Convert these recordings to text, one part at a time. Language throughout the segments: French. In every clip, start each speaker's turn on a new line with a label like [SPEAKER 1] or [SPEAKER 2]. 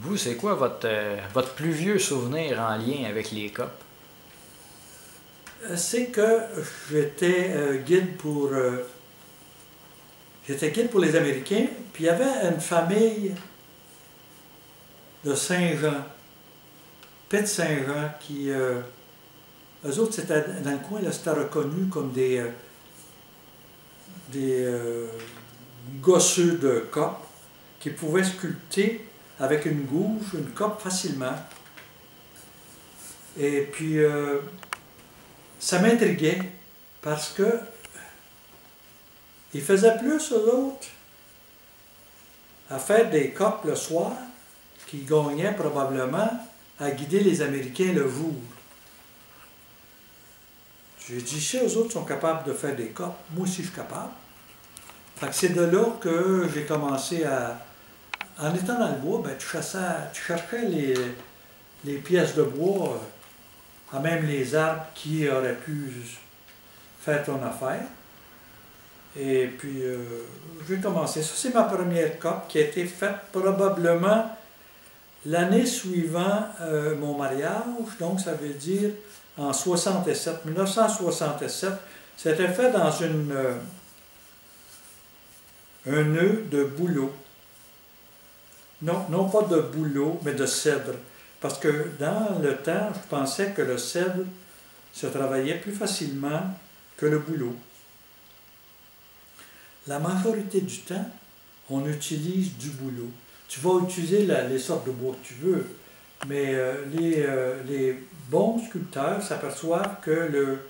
[SPEAKER 1] Vous, c'est quoi votre plus vieux souvenir en lien avec les COP?
[SPEAKER 2] C'est que j'étais j'étais guide pour les Américains, puis il y avait une famille de Saint-Jean, Pitt Saint-Jean, eux autres, c'était dans le coin, là, c'était reconnu comme des gosseux de cope qui pouvaient sculpter avec une gouge une cope facilement. Et puis, ça m'intriguait parce que ils faisaient plus, eux autres, à faire des copes le soir qu'ils gagnaient probablement à guider les Américains le jour. J'ai dit, si eux autres sont capables de faire des copes, moi aussi je suis capable. Fait que c'est de là que j'ai commencé à... En étant dans le bois, ben, tu cherchais les pièces de bois, même les arbres qui auraient pu faire ton affaire. Et puis, j'ai commencé. Ça, c'est ma première cope qui a été faite probablement l'année suivant mon mariage. Donc, ça veut dire en 67, 1967. C'était fait dans un nœud de bouleau. Non, non pas de bouleau, mais de cèdre. Parce que dans le temps, je pensais que le cèdre se travaillait plus facilement que le bouleau. La majorité du temps, on utilise du bouleau. Tu vas utiliser les sortes de bois que tu veux, mais les bons sculpteurs s'aperçoivent que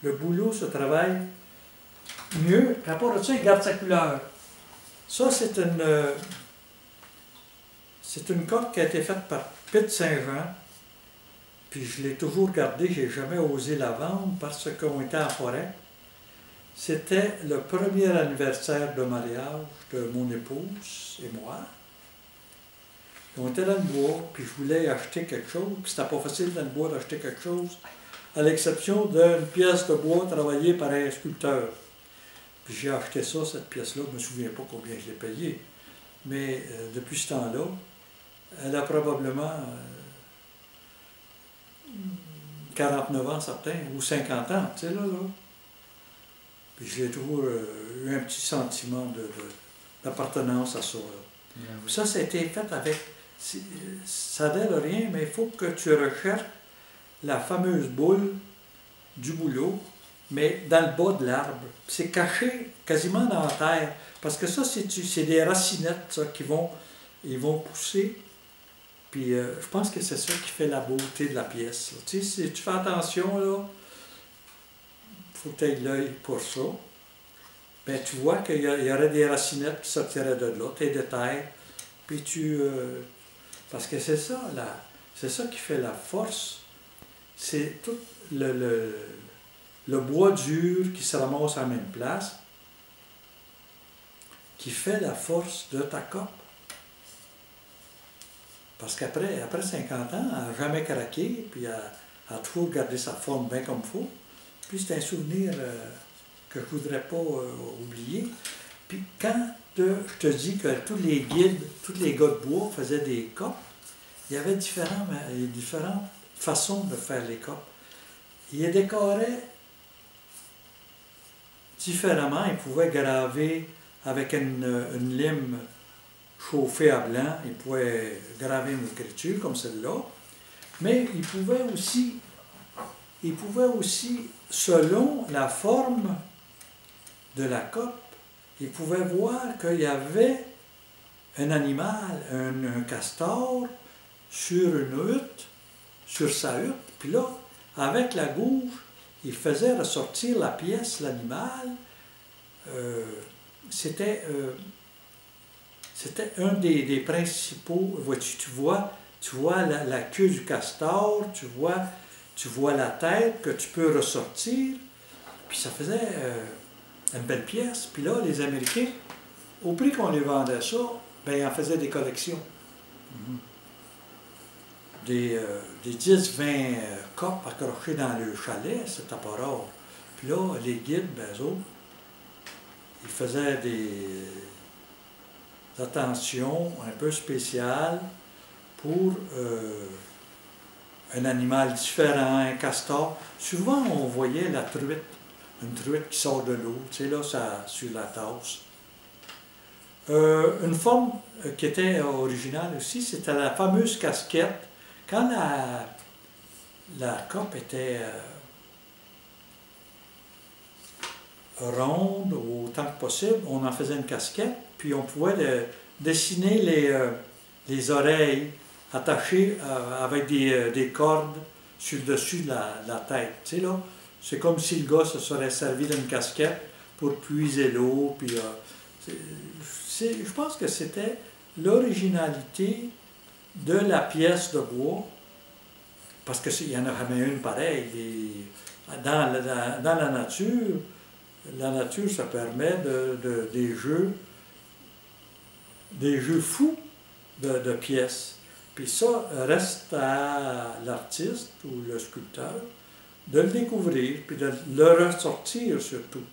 [SPEAKER 2] le bouleau se travaille mieux. Par rapport à ça, il garde sa couleur. Ça, c'est une coque qui a été faite par Pitt Saint-Jean, puis je l'ai toujours gardée, je n'ai jamais osé la vendre parce qu'on était en forêt. C'était le premier anniversaire de mariage de mon épouse et moi. On était dans le bois, puis je voulais acheter quelque chose, puis c'était pas facile dans le bois d'acheter quelque chose, à l'exception d'une pièce de bois travaillée par un sculpteur. Puis j'ai acheté ça, cette pièce-là, je ne me souviens pas combien je l'ai payée, mais depuis ce temps-là, elle a probablement 49 ans certains, ou 50 ans, tu sais, là. Puis j'ai toujours eu un petit sentiment d'appartenance à ça. Puis ça a été fait avec... Ça n'aide rien, mais il faut que tu recherches la fameuse boule du bouleau, mais dans le bas de l'arbre. C'est caché quasiment dans la terre, parce que ça, c'est des racinettes ça, ils vont pousser. Puis je pense que c'est ça qui fait la beauté de la pièce. Là. Tu sais, si tu fais attention, là, faut que tu aies l'œil pour ça. Ben, tu vois qu'il y aurait des racinettes qui sortiraient de là, tes de terre, puis parce que c'est ça, là, c'est ça qui fait la force. C'est tout le bois dur qui se ramasse à la même place, qui fait la force de ta cope. Parce après 50 ans, elle n'a jamais craqué, puis elle a toujours gardé sa forme bien comme il faut. Puis c'est un souvenir que je ne voudrais pas oublier. Puis quand je te dis que tous les guides, tous les gars de bois faisaient des copes, il y avait différentes façons de faire les copes. Ils les décoraient différemment. Ils pouvaient graver avec une lime chauffée à blanc. Ils pouvaient graver une écriture comme celle-là. Mais ils pouvaient aussi, selon la forme de la cope, ils pouvaient voir qu'il y avait un animal, un castor, sur une hutte, sur sa hutte, puis là, avec la gouge, il faisait ressortir la pièce, l'animal. C'était un des principaux, tu vois la queue du castor, tu vois la tête que tu peux ressortir, puis ça faisait une belle pièce. Puis là, les Américains, au prix qu'on les vendait ça, ben, ils en faisaient des collections. Des 10-20 copes accrochées dans le chalet, c'était pas rare. Puis là, les guides, ben, eux autres, ils faisaient des attentions un peu spéciales pour un animal différent, un castor. Souvent, on voyait la truite, une truite qui sort de l'eau, tu sais, là, ça, sur la tasse. Une forme qui était originale aussi, c'était la fameuse casquette. Quand la cope était ronde autant que possible, on en faisait une casquette, puis on pouvait dessiner les oreilles attachées avec des cordes sur le dessus de la tête. Tu sais, là, c'est comme si le gars se serait servi d'une casquette pour puiser l'eau. Puis, je pense que c'était l'originalité de la pièce de bois, parce qu'il n'y en a jamais une pareille. Dans la nature, ça permet des jeux fous de pièces. Puis ça reste à l'artiste ou le sculpteur de le découvrir, puis de le ressortir surtout.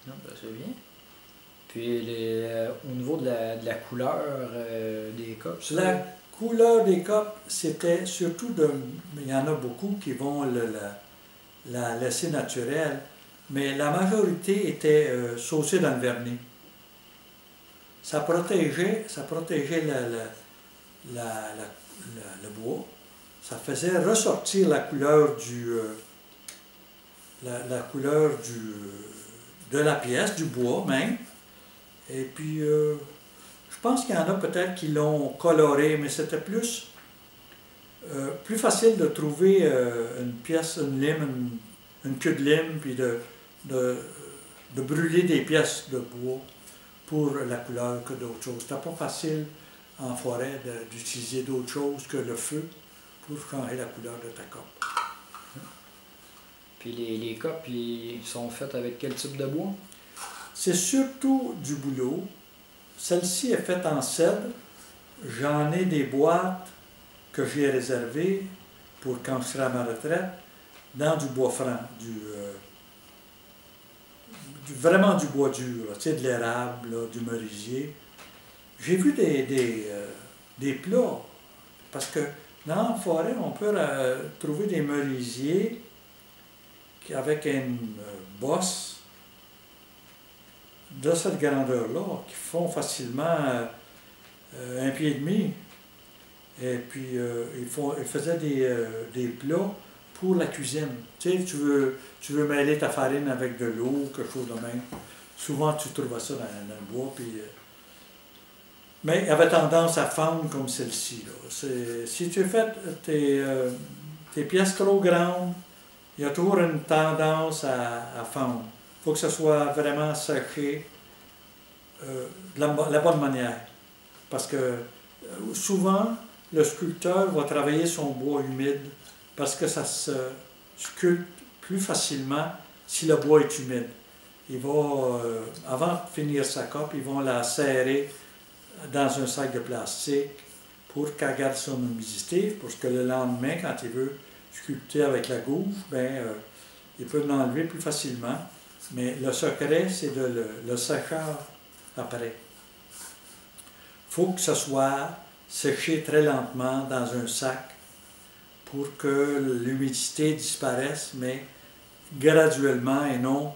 [SPEAKER 1] Non, ben c'est bien. Puis au niveau de la couleur des copes,
[SPEAKER 2] La couleur des copes, c'était surtout il y en a beaucoup qui vont la laisser naturelle, mais la majorité était saucée dans le vernis. Ça protégeait le bois, ça faisait ressortir la couleur de la pièce, du bois même. Et puis, je pense qu'il y en a peut-être qui l'ont coloré, mais c'était plus facile de trouver une pièce, une lime, une queue de lime, puis de brûler des pièces de bois pour la couleur que d'autres choses. C'était pas facile en forêt d'utiliser d'autres choses que le feu pour changer la couleur de ta cope.
[SPEAKER 1] Puis les copes, ils sont faites avec quel type de bois?
[SPEAKER 2] C'est surtout du bouleau. Celle-ci est faite en cèdre. J'en ai des boîtes que j'ai réservées pour quand je serai à ma retraite, dans du bois franc, vraiment du bois dur, tu sais, de l'érable, du merisier. J'ai vu des plats, parce que dans la forêt, on peut trouver des merisiers avec une bosse de cette grandeur-là, qui font facilement 1,5 pied. Et puis, ils faisaient des plats pour la cuisine. Tu sais, tu veux mêler ta farine avec de l'eau, quelque chose de même. Souvent, tu trouves ça dans le bois. Puis, mais il avait tendance à fendre comme celle-ci. Si tu fais tes pièces trop grandes, il y a toujours une tendance à fondre. Il faut que ce soit vraiment séché de la bonne manière. Parce que souvent, le sculpteur va travailler son bois humide parce que ça se sculpte plus facilement si le bois est humide. Il va, avant de finir sa cope, ils vont la serrer dans un sac de plastique pour qu'elle garde son humidité, parce que le lendemain, quand il veut sculpter avec la gouge, il peut l'enlever plus facilement. Mais le secret, c'est de le sécher après. Il faut que ce soit séché très lentement dans un sac pour que l'humidité disparaisse, mais graduellement et non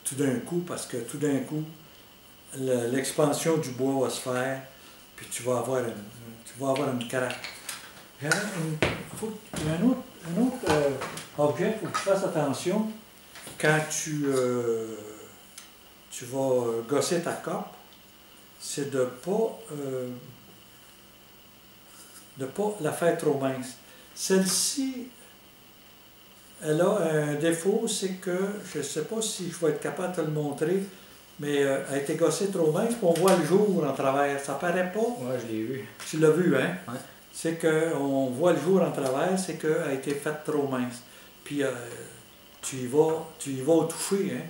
[SPEAKER 2] tout d'un coup, parce que tout d'un coup, l'expansion du bois va se faire, puis tu vas avoir une craque. Il y a un autre objet, il faut que tu fasses attention quand tu vas gosser ta cope, c'est de ne pas la faire trop mince. Celle-ci, elle a un défaut, c'est que, je ne sais pas si je vais être capable de te le montrer, mais elle a été gossée trop mince, puis on voit le jour en travers. Ça paraît pas?
[SPEAKER 1] Ouais, je l'ai vu.
[SPEAKER 2] Tu l'as vu, hein?
[SPEAKER 1] Ouais.
[SPEAKER 2] C'est qu'on voit le jour en travers, c'est qu'elle a été faite trop mince. Puis tu y vas au toucher, hein?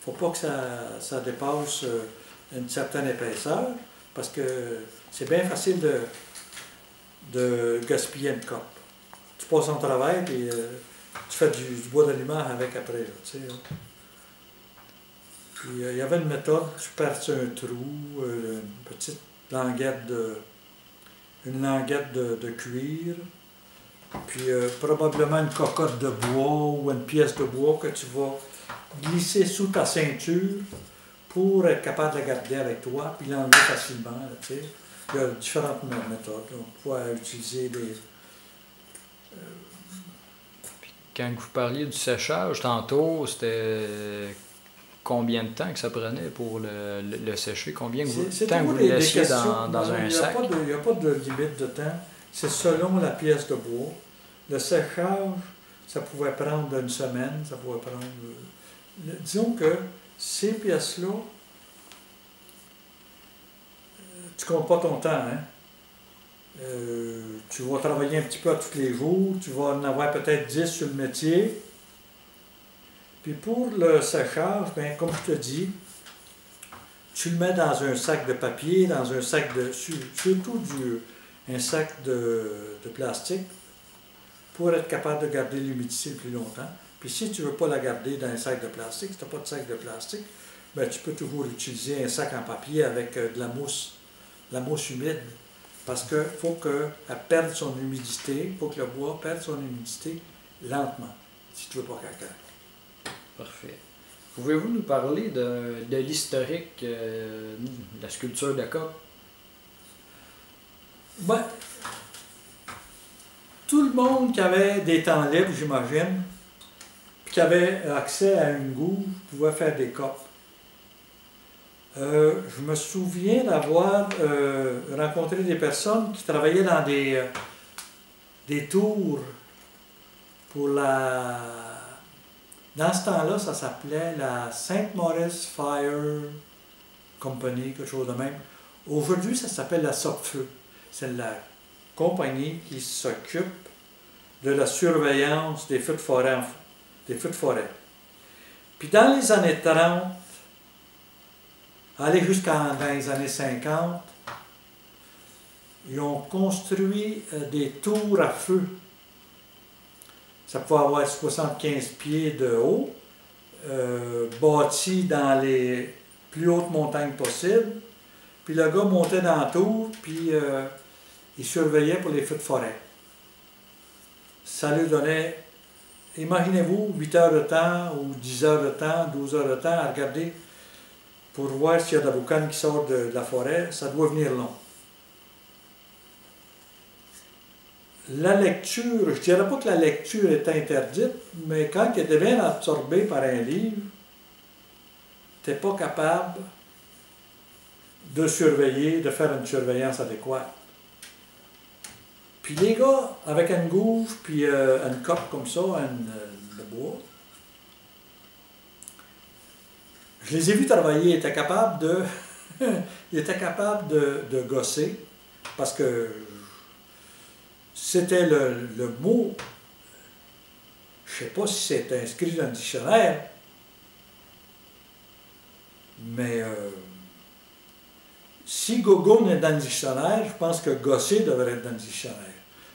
[SPEAKER 2] Faut pas que ça dépasse une certaine épaisseur, parce que c'est bien facile de gaspiller une cope. Tu passes en travers et tu fais du bois d'allumage avec après. Là, tu sais, là. Puis il y avait une méthode, tu perces un trou, une petite languette de cuir, puis probablement une cocotte de bois ou une pièce de bois que tu vas glisser sous ta ceinture pour être capable de la garder avec toi, puis l'enlever facilement. Là, tu sais. Il y a différentes méthodes. On peut utiliser des...
[SPEAKER 1] Quand vous parliez du séchage, tantôt, c'était combien de temps que ça prenait pour le sécher? Combien de temps que vous le laissiez dans un sac?
[SPEAKER 2] Il n'y a pas de limite de temps. C'est selon la pièce de bois. Le séchage, ça pouvait prendre une semaine, ça pouvait prendre... disons que ces pièces-là, tu ne comptes pas ton temps, hein? Tu vas travailler un petit peu tous les jours, tu vas en avoir peut-être 10 sur le métier. Puis pour le séchage, bien, comme je te dis, tu le mets dans un sac de papier, dans un sac de... surtout un sac de plastique, pour être capable de garder l'humidité le plus longtemps. Puis si tu ne veux pas la garder dans un sac de plastique, si tu n'as pas de sac de plastique, bien, tu peux toujours utiliser un sac en papier avec de la mousse humide. Parce qu'il faut qu'elle perde son humidité, il faut que le bois perde son humidité lentement, si tu ne veux pas qu'elle caille.
[SPEAKER 1] Parfait. Pouvez-vous nous parler de l'historique de la sculpture de coque?
[SPEAKER 2] Ben, tout le monde qui avait des temps libres, j'imagine, puis qui avait accès à une gouve, pouvait faire des coques. Je me souviens d'avoir rencontré des personnes qui travaillaient dans des tours pour la... Dans ce temps-là, ça s'appelait la St. Maurice Fire Company, quelque chose de même. Aujourd'hui, ça s'appelle la Sopfeu. C'est la compagnie qui s'occupe de la surveillance des feux de forêt. Puis dans les années 30, aller jusqu'en les années 50, ils ont construit des tours à feu. Ça pouvait avoir 75 pieds de haut, bâtis dans les plus hautes montagnes possibles. Puis le gars montait dans la tour, puis il surveillait pour les feux de forêt. Ça lui donnait, imaginez-vous, 8 heures de temps, ou 10 heures de temps, 12 heures de temps à regarder pour voir s'il y a de la boucane qui sort de la forêt. Ça doit venir long. La lecture, je ne dirais pas que la lecture est interdite, mais quand elle devient absorbée par un livre, tu n'es pas capable de surveiller, de faire une surveillance adéquate. Puis les gars, avec une gouve, puis une coque comme ça, de bois, je les ai vus travailler, ils étaient capables de gosser, parce que c'était le mot, je ne sais pas si c'est inscrit dans le dictionnaire, mais si Gogun est dans le dictionnaire, je pense que gosser devrait être dans le dictionnaire.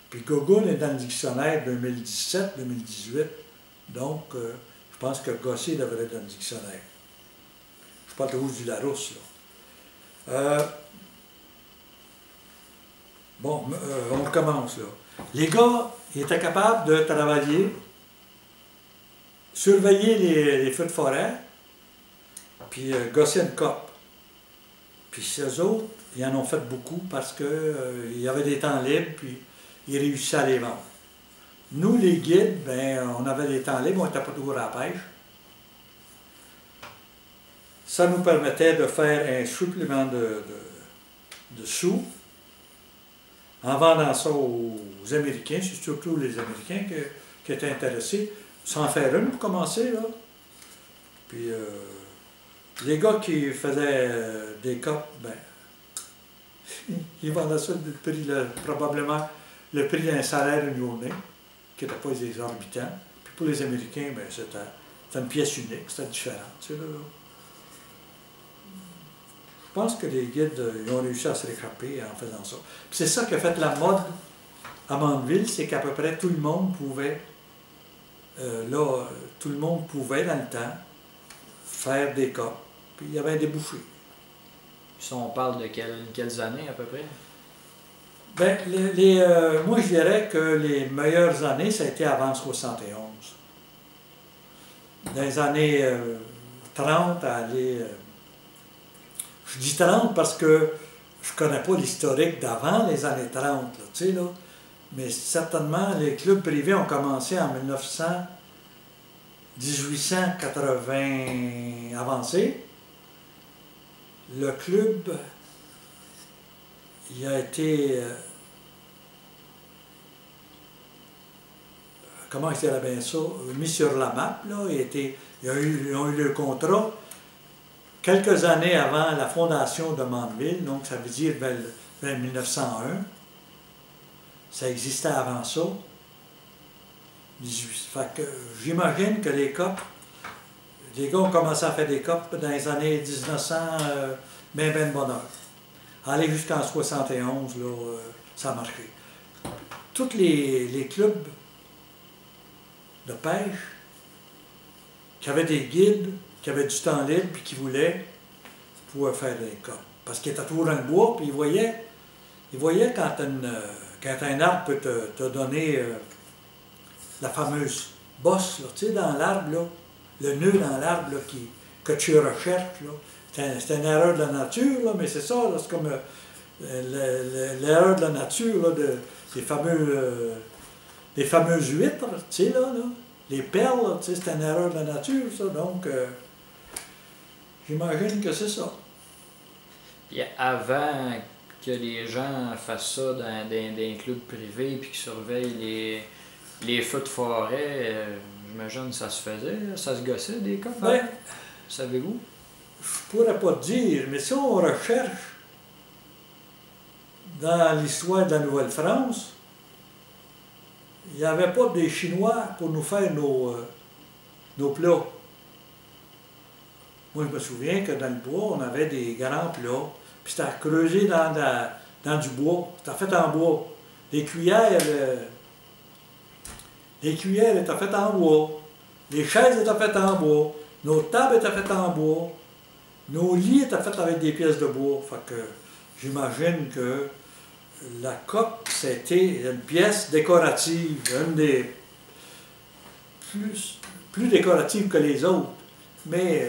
[SPEAKER 2] Puis Gogun est dans le dictionnaire 2017-2018, donc je pense que gosser devrait être dans le dictionnaire. Je parle toujours du Larousse, là. Bon, on recommence, là. Les gars, ils étaient capables de travailler, surveiller les feux de forêt, puis gosser une cope. Puis ces autres, ils en ont fait beaucoup parce qu'il y avait des temps libres, puis ils réussissaient à les vendre. Nous, les guides, ben, on avait des temps libres, on n'était pas toujours à la pêche. Ça nous permettait de faire un supplément de sous en vendant ça aux Américains, c'est surtout les Américains qui étaient intéressés, sans faire une pour commencer, là. Puis les gars qui faisaient des copes, ben, ils vendaient ça le prix, probablement le prix d'un salaire une journée, qui n'était pas exorbitant. Puis pour les Américains, ben, c'était une pièce unique, c'était différent. Tu sais, là. Je pense que les guides ils ont réussi à se récraper en faisant ça. C'est ça qui a fait la mode à Mandeville, c'est qu'à peu près tout le monde pouvait, tout le monde pouvait dans le temps, faire des copes. puis il y avait un débouché.
[SPEAKER 1] Si on parle de quelles années à peu près?
[SPEAKER 2] Ben, moi, je dirais que les meilleures années, ça a été avant 71. Dans les années 30, à aller... je dis 30 parce que je ne connais pas l'historique d'avant les années 30, là, tu sais, là. Mais certainement, les clubs privés ont commencé en 1880 avancé. Le club, il a été... comment je dirais bien ça? Mis sur la map, là. Ils ont eu le contrat quelques années avant la fondation de Mandeville, donc ça veut dire vers 1901. Ça existait avant ça. Fait que j'imagine que les gars ont commencé à faire des copes dans les années 1900, ben de bonne heure. Aller jusqu'en 71, là, ça a marché. Tous les clubs de pêche qui avaient des guides, qui avaient du temps libre, puis qui pouvaient faire des copes. Parce qu'ils étaient toujours dans le bois, puis ils voyaient quand un arbre peut te donner la fameuse bosse, là, tu sais, dans l'arbre, là, le nœud dans l'arbre que tu recherches. C'est une erreur de la nature, là, mais c'est ça, c'est comme l'erreur de la nature là, des fameuses huîtres, tu sais, là, les perles, tu sais, c'est une erreur de la nature, ça, donc j'imagine que c'est ça.
[SPEAKER 1] Puis avant que les gens fassent ça dans des clubs privés puis qu'ils surveillent les feux de forêt, j'imagine que ça se faisait, ça se gossait des cas.
[SPEAKER 2] Ben,
[SPEAKER 1] savez-vous?
[SPEAKER 2] Je pourrais pas te dire, mais si on recherche dans l'histoire de la Nouvelle-France, il n'y avait pas des Chinois pour nous faire nos plats. Moi, je me souviens que dans le bois, on avait des grands plats, puis c'était creusé dans du bois, c'était fait en bois. Les cuillères étaient faites en bois, les chaises étaient faites en bois, nos tables étaient faites en bois, nos lits étaient faits avec des pièces de bois. Fait que j'imagine que la coque, c'était une pièce décorative, une des plus décoratives que les autres. Mais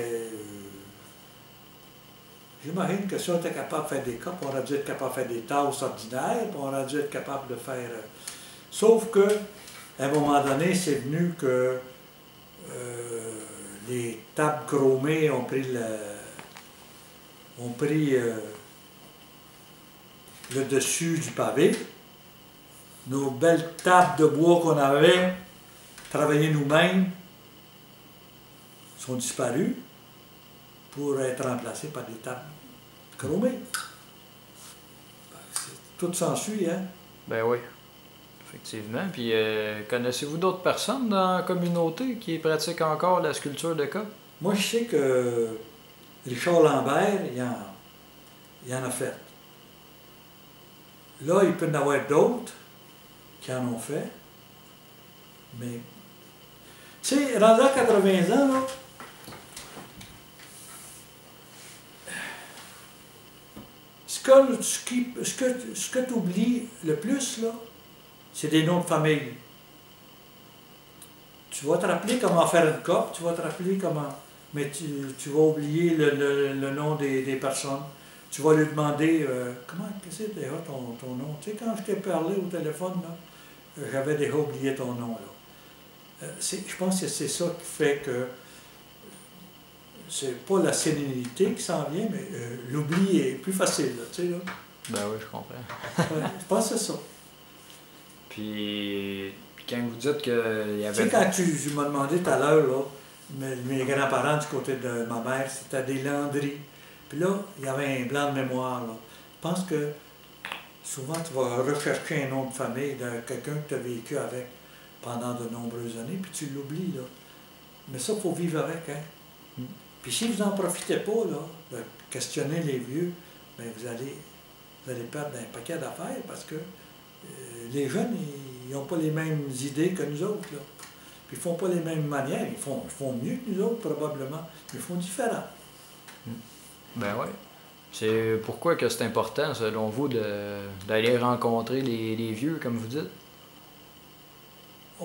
[SPEAKER 2] j'imagine que si on était capable de faire des copes, on aurait dû être capable de faire des tasses ordinaires, puis on aurait dû être capable de faire... sauf que, à un moment donné, c'est venu que les tables chromées ont pris le dessus du pavé. Nos belles tables de bois qu'on avait travaillées nous-mêmes sont disparues pour être remplacées par des tables chromées. Tout s'ensuit, hein?
[SPEAKER 1] Ben oui, effectivement. Puis connaissez-vous d'autres personnes dans la communauté qui pratiquent encore la sculpture de coque?
[SPEAKER 2] Moi, je sais que Richard Lambert, il en a fait. Là, il peut y en avoir d'autres qui en ont fait. Mais, tu sais, rendu à 80 ans, là, ce que tu oublies le plus, là, c'est des noms de famille. Tu vas te rappeler comment faire une cope, tu vas te rappeler comment... Mais tu vas oublier le nom des personnes. Tu vas lui demander, comment c'est déjà ton nom? Tu sais, quand je t'ai parlé au téléphone, là, j'avais déjà oublié ton nom. Là. Je pense que c'est ça qui fait que c'est pas la sérénité qui s'en vient, mais l'oubli est plus facile. Là, tu sais, là.
[SPEAKER 1] Ben oui, je comprends.
[SPEAKER 2] Ouais, je pense que c'est ça.
[SPEAKER 1] Puis quand vous dites qu'il y avait...
[SPEAKER 2] Tu sais, quand tu m'as demandé tout à l'heure, là, mes grands-parents du côté de ma mère, c'était des Landry. Puis là, il y avait un blanc de mémoire. Là. Je pense que souvent, tu vas rechercher un nom de famille de quelqu'un que tu as vécu avec pendant de nombreuses années, puis tu l'oublies. Là. Mais ça, il faut vivre avec. Hein? Puis si vous n'en profitez pas, là, de questionner les vieux, bien, vous allez perdre un paquet d'affaires parce que les jeunes, ils n'ont pas les mêmes idées que nous autres. Là. Puis ils ne font pas les mêmes manières. Ils font mieux que nous autres, probablement, mais ils font différent.
[SPEAKER 1] Ben oui. C'est pourquoi que c'est important, selon vous, d'aller rencontrer les vieux, comme vous dites?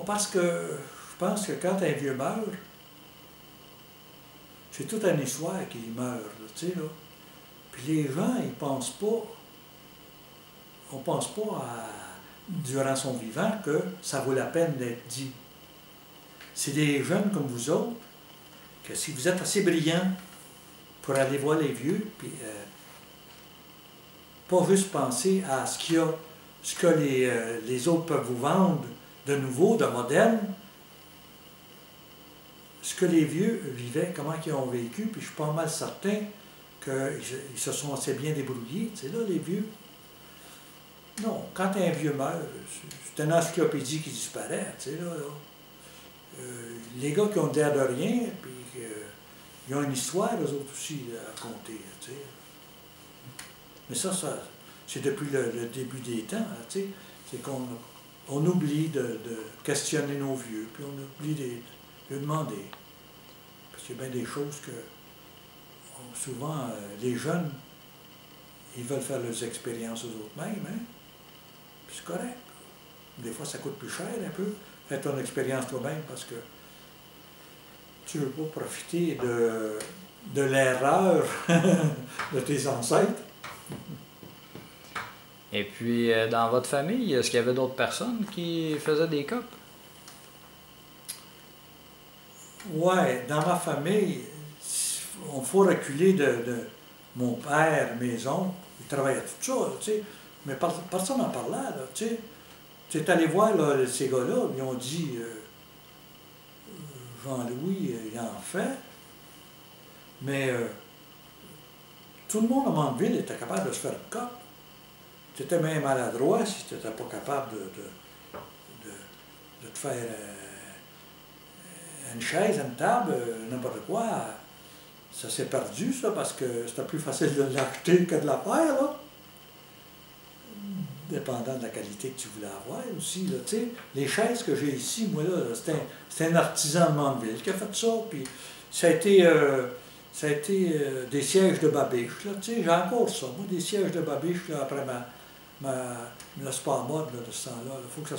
[SPEAKER 2] Parce que je pense que quand un vieux meurt, c'est toute une histoire qu'il meurt, là, tu sais, là. Puis les gens, ils pensent pas, on pense pas durant son vivant que ça vaut la peine d'être dit. C'est des jeunes comme vous autres, que si vous êtes assez brillants pour aller voir les vieux, puis pas juste penser à ce que les autres peuvent vous vendre de nouveau, de moderne, ce que les vieux vivaient, comment ils ont vécu, puis je suis pas mal certain qu'ils se sont assez bien débrouillés, tu sais, là, les vieux. Non, quand un vieux meurt, c'est une encyclopédie qui disparaît, tu sais, là. Les gars qui ont l'air de rien, puis ils ont une histoire, eux autres aussi, à raconter, tu sais. Mais ça c'est depuis le début des temps, tu sais. C'est qu'on oublie de questionner nos vieux, puis on oublie de demander. Parce qu'il y a bien des choses que, souvent, les jeunes, ils veulent faire leurs expériences aux autres mêmes, hein. Puis c'est correct. Des fois, ça coûte plus cher un peu. Fais ton expérience toi-même parce que tu ne veux pas profiter de l'erreur de tes ancêtres.
[SPEAKER 1] Et puis, dans votre famille, est-ce qu'il y avait d'autres personnes qui faisaient des copes?
[SPEAKER 2] Ouais, dans ma famille, on faut reculer de mon père, mes oncles, ils travaillaient tout ça, tu sais. Mais personne n'en parlait, là, tu sais. Tu es allé voir là, ces gars-là, ils ont dit Jean-Louis, il en fait, mais tout le monde à Mandeville était capable de se faire une cope. Tu étais même maladroit si tu n'étais pas capable de te faire une chaise, une table, n'importe quoi. Ça s'est perdu, ça, parce que c'était plus facile de l'acheter que de la faire, là. Dépendant de la qualité que tu voulais avoir aussi, là, tu sais. Les chaises que j'ai ici, moi, là, c'était un artisan de Mandeville qui a fait ça, puis ça a été des sièges de babiche, là, tu sais. J'ai encore ça, moi, des sièges de babiche, là, après là, c'est pas en mode, là, de ce temps-là. Il faut que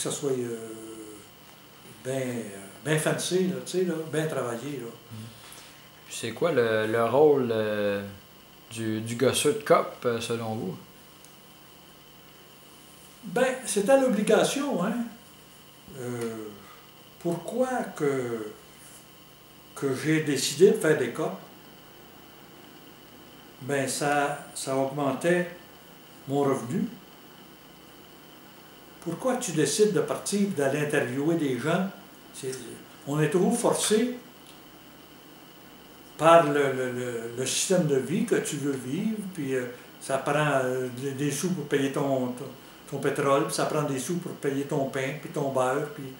[SPEAKER 2] ça soit bien fancy, là, tu sais, là, bien travaillé, là.
[SPEAKER 1] Puis c'est quoi le rôle du gosseux de cope, selon vous?
[SPEAKER 2] Ben, c'était l'obligation, hein. Pourquoi que j'ai décidé de faire des copes? Ben, ça augmentait mon revenu. Pourquoi tu décides de partir et d'aller interviewer des gens? On est toujours forcé par le système de vie que tu veux vivre, puis ça prend des sous pour payer ton pétrole, puis ça prend des sous pour payer ton pain, puis ton beurre, puis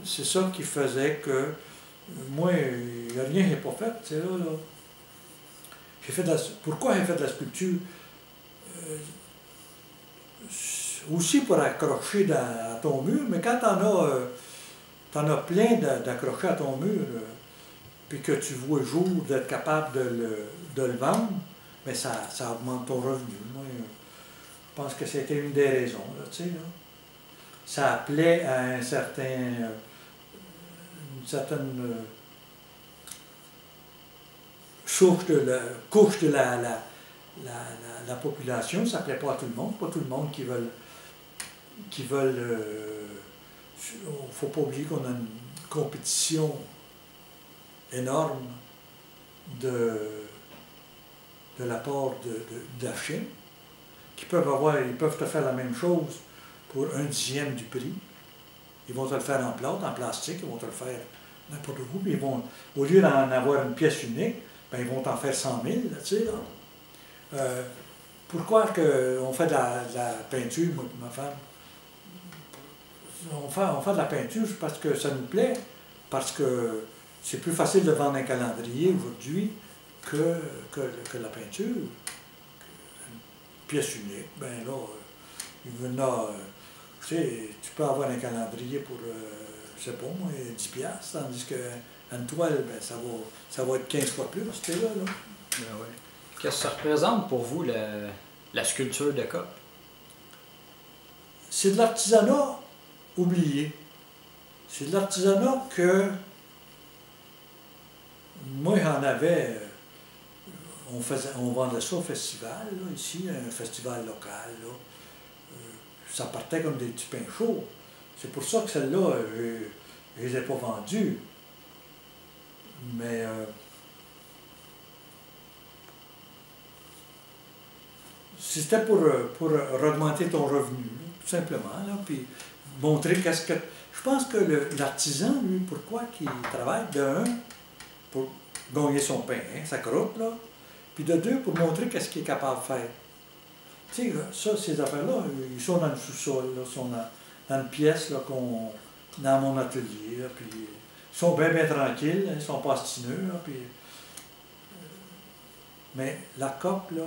[SPEAKER 2] c'est ça qui faisait que moi, il n'y a rien que j'ai pas fait, tu sais, là. Pourquoi j'ai fait de la sculpture? Aussi pour accrocher à ton mur, mais quand t'en as plein d'accrocher à ton mur, puis que tu vois le jour d'être capable de le vendre, mais ça augmente ton revenu. Moi, je pense que c'était une des raisons, là, tu sais, là. Ça appelait à une certaine couche de la population. Ça ne plaît pas à tout le monde. Pas tout le monde qui veulent. Il ne faut pas oublier qu'on a une compétition énorme de la part de la Chine, ils peuvent te faire la même chose pour 1/10 du prix. Ils vont te le faire en plâtre, en plastique, ils vont te le faire n'importe où, puis au lieu d'en avoir une pièce unique, ben, ils vont t'en faire 100 000, là, tu sais, là. Pourquoi on fait de la peinture, moi et ma femme? On fait de la peinture parce que ça nous plaît, parce que c'est plus facile de vendre un calendrier aujourd'hui que la peinture. Une pièce unique, ben là, tu sais, tu peux avoir un calendrier pour, je sais pas moi, 10$, tandis qu'un une toile, ben, ça va être 15 fois plus, c'était là.
[SPEAKER 1] Ben ouais. Qu'est-ce que ça représente pour vous, la sculpture de cope?
[SPEAKER 2] C'est de l'artisanat oublié. C'est de l'artisanat que moi j'en avais. On vendait ça au festival, là, ici, un festival local. Là. Ça partait comme des petits pains chauds. C'est pour ça que celle-là, je ne les ai pas vendues. Mais c'était pour augmenter ton revenu, là, tout simplement. Là, puis montrer qu'est-ce que... Je pense que l'artisan, lui, pourquoi qu'il travaille, de un, pour gagner son pain, hein, sa croûte, là, puis de deux, pour montrer qu'est-ce qu'il est capable de faire. Tu sais, ça, ces affaires-là, ils sont dans le sous-sol, ils sont dans une pièce là, dans mon atelier, là, puis ils sont bien, bien tranquilles, hein, ils sont pas ostineux, là, puis, mais la cope, là,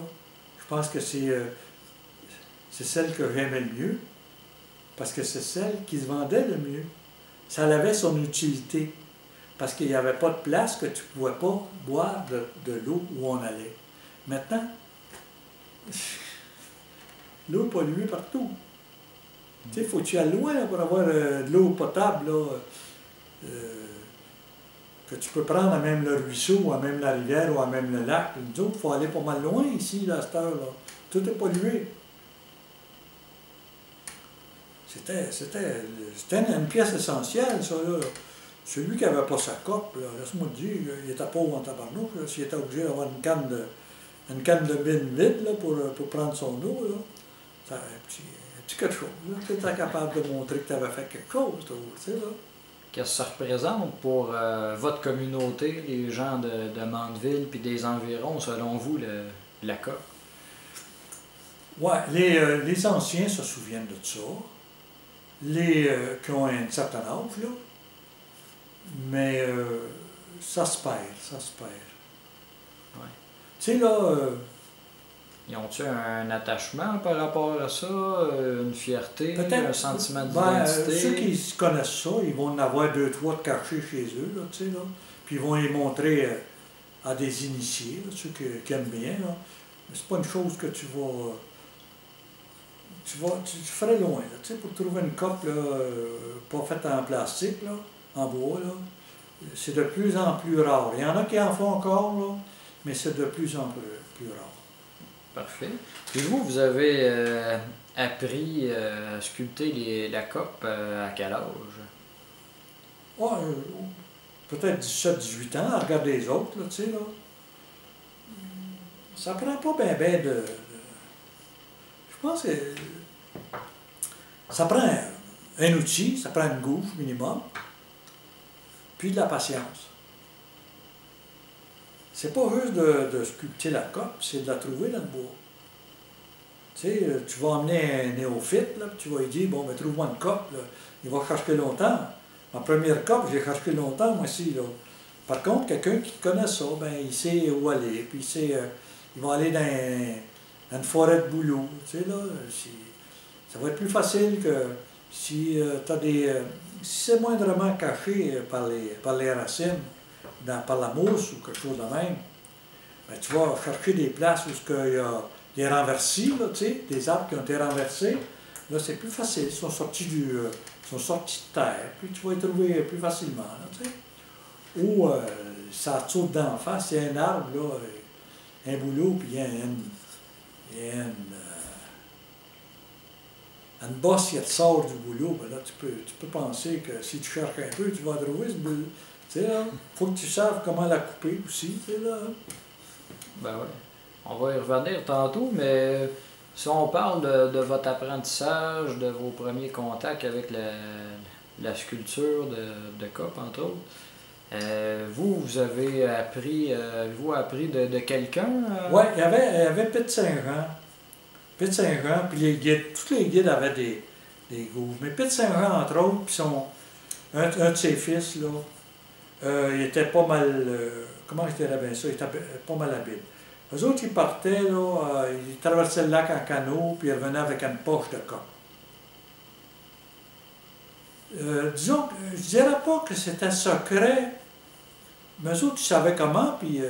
[SPEAKER 2] je pense que c'est celle que j'aimais le mieux, parce que c'est celle qui se vendait le mieux. Ça avait son utilité, parce qu'il n'y avait pas de place que tu ne pouvais pas boire de l'eau où on allait. Maintenant, l'eau est polluée partout. Tu sais, faut que tu ailles loin là, pour avoir de l'eau potable, là, que tu peux prendre à même le ruisseau, ou à même la rivière, ou à même le lac. Nous autres, il faut aller pas mal loin ici, là, à cette heure-là. Tout est pollué. C'était une pièce essentielle, ça, là. Celui qui n'avait pas sa cope, laisse-moi te dire, il était pauvre en tabarnouche, s'il était obligé d'avoir une canne de bine vide là, pour prendre son eau, là. Ça, un petit quelque chose. Tu étais capable de montrer que tu avais fait quelque chose, tu sais, là.
[SPEAKER 1] Qu'est-ce que ça représente pour votre communauté, les gens de Mandeville puis des environs, selon vous, la cope?
[SPEAKER 2] Oui, les anciens se souviennent de ça. Les qui ont un certain âge, là. Mais ça se perd, ça se perd.
[SPEAKER 1] Ouais.
[SPEAKER 2] Tu sais, là...
[SPEAKER 1] Ils ont-tu un attachement par rapport à ça, une fierté, un sentiment d'identité?
[SPEAKER 2] Ceux qui connaissent ça, ils vont en avoir 2-3 de cachés chez eux, là, tu sais, là. Puis ils vont les montrer à des initiés, là, ceux qui aiment bien, là. Mais c'est pas une chose que tu ferais loin, là, tu sais, pour trouver une cope, là, pas faite en plastique, là, en bois, là. C'est de plus en plus rare. Il y en a qui en font encore, là, mais c'est de plus en plus rare.
[SPEAKER 1] Parfait. Puis vous avez appris à sculpter la cope à quel âge?
[SPEAKER 2] Ouais, peut-être 17-18 ans, à regarder les autres, là, tu sais, là. Ça prend pas bien de... Je pense que ça prend un outil, ça prend une gouffre minimum, puis de la patience. C'est pas juste de sculpter la cope, c'est de la trouver dans le bois. Tu sais, tu vas emmener un néophyte, là, puis tu vas lui dire, bon, ben trouve-moi une cope, là. Il va chercher longtemps. Ma première cope, j'ai cherché longtemps, moi aussi, là. Par contre, quelqu'un qui connaît ça, ben il sait où aller, puis il sait, il va aller dans une forêt de bouleau, tu sais, là. Ça va être plus facile que si tu as si c'est moindrement caché par les racines, par la mousse ou quelque chose de même, ben, tu vas chercher des places où il y a des renversés, là, tu sais, des arbres qui ont été renversés. Là, c'est plus facile, ils sont sortis de terre, puis tu vas les trouver plus facilement, là, tu sais. Ou ça saute d'en face, il y a un arbre, là, un bouleau, puis il y a une bosse qui te sort du boulot, ben là, tu peux penser que si tu cherches un peu, tu vas trouver ce boulot. Tu sais, là, faut que tu saches comment la couper aussi, tu sais, là.
[SPEAKER 1] Ben oui. On va y revenir tantôt, mais si on parle de votre apprentissage, de vos premiers contacts avec la sculpture de cope, entre autres, vous avez appris, de quelqu'un?
[SPEAKER 2] Oui, il y avait Pete Saint-Jean. Pete Saint-Jean, puis les guides, tous les guides avaient des gouffres. Mais Pete Saint-Jean, entre autres, puis un de ses fils, là, il était pas mal, comment je dirais bien ça, il était pas mal habile. Eux autres, ils partaient, là, ils traversaient le lac en canot, puis ils revenaient avec une poche de cope. Disons, je ne dirais pas que c'était secret Mais eux autres, ils savaient comment, puis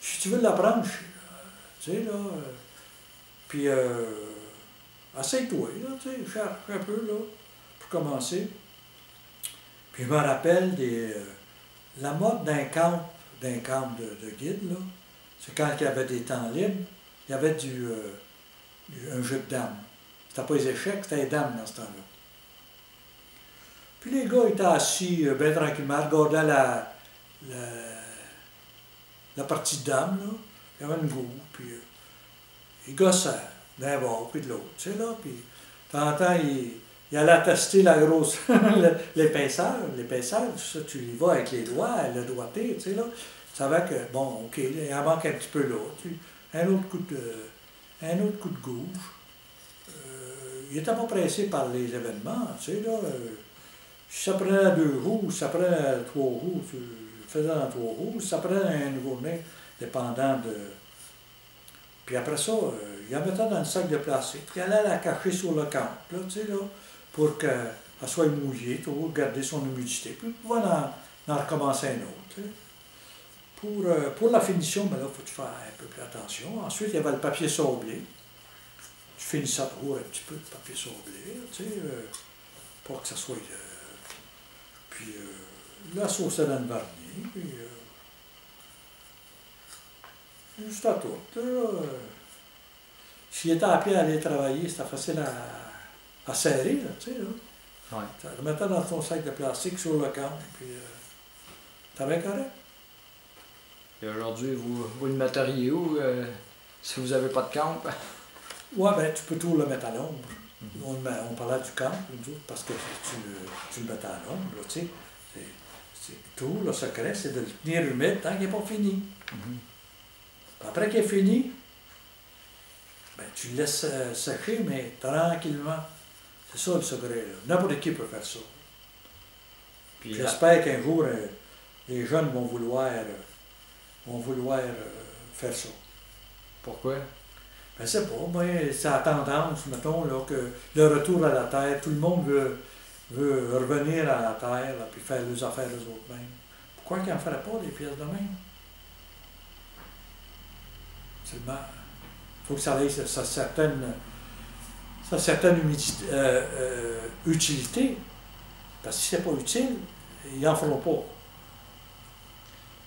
[SPEAKER 2] si tu veux l'apprendre, tu sais, là, puis essaye-toi, là, tu sais, cherche un peu, là, pour commencer. Puis je me rappelle la mode d'un camp de guide, là, c'est quand il y avait des temps libres, il y avait un jeu de dames. C'était pas les échecs, c'était les dames dans ce temps-là. Puis les gars étaient assis bien tranquillement, regardaient la partie de dames, là. Il y avait une go, puis ils gossaient d'un bord puis de l'autre, tu sais, là, puis de temps en temps, il allait tester la grosse, l'épaisseur, ça, tu y vas avec les doigts, le doigté, tu sais, là. Tu savais que, bon, OK, il en manque un petit peu là, un autre coup de gauche. Il n'était pas pressé par les événements, tu sais, là. Si ça prenait 2 roues, si ça prenait 3 roues, tu le faisais dans 3 roues, si ça prenait une journée, dépendant de... Puis après ça, il la mettait dans le sac de plastique, puis il allait la cacher sur le camp, là, tu sais, là, pour qu'elle soit mouillée, pour garder son humidité. Puis il pouvait en recommencer un autre, tu sais. Pour la finition, ben là, il faut que tu fasses un peu plus attention. Ensuite, il y avait le papier sablé. Tu finissais toujours un petit peu de papier sablé, tu sais, pour que ça soit... puis la sauce dans le vernis, puis juste à tout. S'il était appelé à aller travailler, c'était facile à serrer, là, tu sais, là.
[SPEAKER 1] Ouais.
[SPEAKER 2] Tu le mettais dans ton sac de plastique sur le camp, puis t'avais correct.
[SPEAKER 1] Et aujourd'hui, vous le metteriez où si vous n'avez pas de camp?
[SPEAKER 2] Ouais, ben tu peux toujours le mettre à l'ombre. On parlait du camp, nous autres, parce que tu le mettais à l'ombre, là, tu sais. C'est tout, le secret, c'est de le tenir humide tant qu'il n'est pas fini. Après qu'il est fini, ben, tu le laisses sécher, mais tranquillement. C'est ça le secret, là. N'importe qui peut faire ça.
[SPEAKER 1] Puis
[SPEAKER 2] j'espère qu'un jour, les jeunes vont vouloir faire ça.
[SPEAKER 1] Pourquoi?
[SPEAKER 2] Ben, c'est pas, mais c'est la tendance, mettons, là, que le retour à la terre, tout le monde veut revenir à la terre, là, puis faire les affaires eux autres mêmes. Pourquoi qu'ils n'en feraient pas des pièces de même? Seulement, il faut que ça ait sa certaine utilité. Parce que si c'est pas utile, ils n'en feront pas.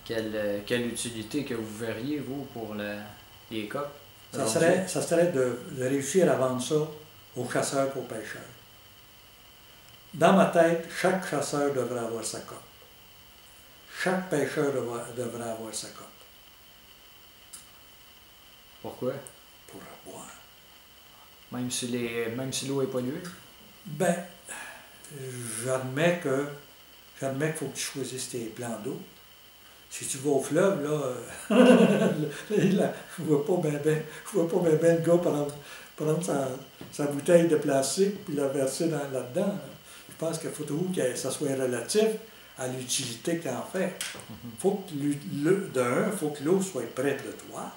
[SPEAKER 1] Quelle utilité que vous verriez, vous, pour les coques?
[SPEAKER 2] Ça serait de réussir à vendre ça aux chasseurs et aux pêcheurs. Dans ma tête, chaque chasseur devrait avoir sa coque. Chaque pêcheur devrait avoir sa coque.
[SPEAKER 1] Pourquoi?
[SPEAKER 2] Pour boire.
[SPEAKER 1] Même si l'eau est polluée?
[SPEAKER 2] Ben, j'admets qu'il faut que tu choisisses tes plans d'eau. Si tu vas au fleuve, là, je vois pas bien le gars prendre sa bouteille de plastique et la verser là-dedans. Là. Je pense qu'il faut toujours que ça soit relatif à l'utilité que tu en fais. Faut que faut que l'eau soit près de toi,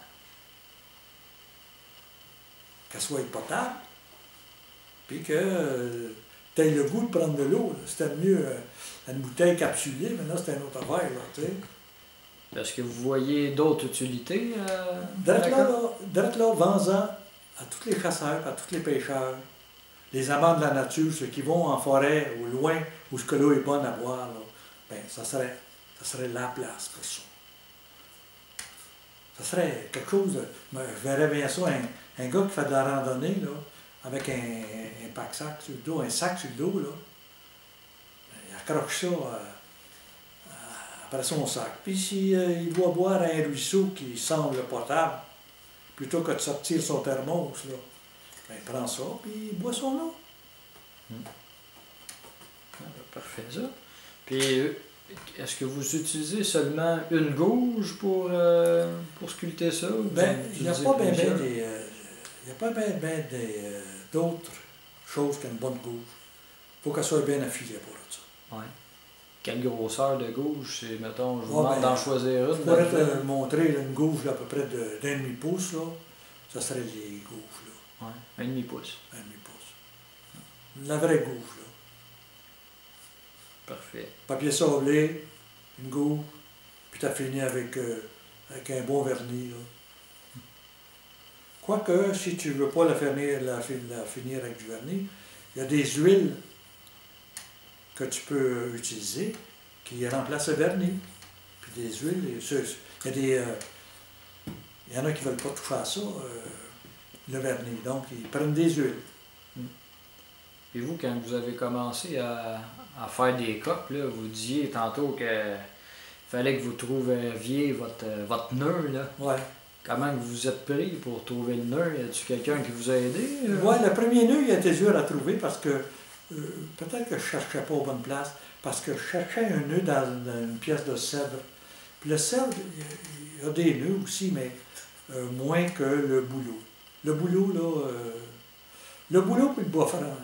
[SPEAKER 2] qu'elle soit potable, puis que tu aies le goût de prendre de l'eau. C'était mieux une bouteille capsulée, mais là, c'est un autre affaire, là, tu sais.
[SPEAKER 1] Est-ce que vous voyez d'autres utilités?
[SPEAKER 2] D'être là, vends-en à tous les chasseurs, à tous les pêcheurs, les amants de la nature, ceux qui vont en forêt, au loin, où ce que l'eau est bonne à boire, là, ben, ça serait la place pour ça. Ça serait quelque chose, je verrais bien ça, un gars qui fait de la randonnée, là, avec un pack-sac sur le dos, un sac sur le dos, là, il accroche ça après son sac. Puis s'il doit boire un ruisseau qui semble potable, plutôt que de sortir son thermos, là, ben, il prend ça, puis il boit son eau.
[SPEAKER 1] Parfait, ça. Puis, est-ce que vous utilisez seulement une gouge pour sculpter ça?
[SPEAKER 2] Ben, il n'y a pas bien d'autres choses qu'une bonne gouge. Il faut qu'elle soit bien affilée pour ça.
[SPEAKER 1] Ouais. Quelle grosseur de gouge? C'est, mettons, je vous
[SPEAKER 2] Ouais,
[SPEAKER 1] demande d'en choisir une.
[SPEAKER 2] Je pourrais te montrer là, une gouge d'à peu près d'un demi-pouce, là. Ça serait les gouges, là.
[SPEAKER 1] Ouais, un demi-pouce.
[SPEAKER 2] Un demi-pouce. La vraie gouge, là.
[SPEAKER 1] Parfait.
[SPEAKER 2] Papier sablé, une gouge, puis tu as fini avec un bon vernis. Là. Quoique, si tu ne veux pas la finir avec du vernis, il y a des huiles que tu peux utiliser qui remplacent le vernis. Puis des huiles, il y en a qui ne veulent pas toucher à ça, le vernis. Donc, ils prennent des huiles.
[SPEAKER 1] Et vous, quand vous avez commencé à faire des copes, là, vous disiez tantôt que fallait que vous trouviez votre nœud. Là.
[SPEAKER 2] Ouais.
[SPEAKER 1] Comment vous vous êtes pris pour trouver le nœud? Y a-t-il quelqu'un qui vous a aidé?
[SPEAKER 2] Oui, le premier nœud, il était dur à trouver parce que peut-être que je ne cherchais pas aux bonnes places, parce que je cherchais un nœud dans une pièce de cèdre. Puis le cèdre, il y a des nœuds aussi, mais moins que le bouleau. Le bouleau, là, le bouleau et le bois franc.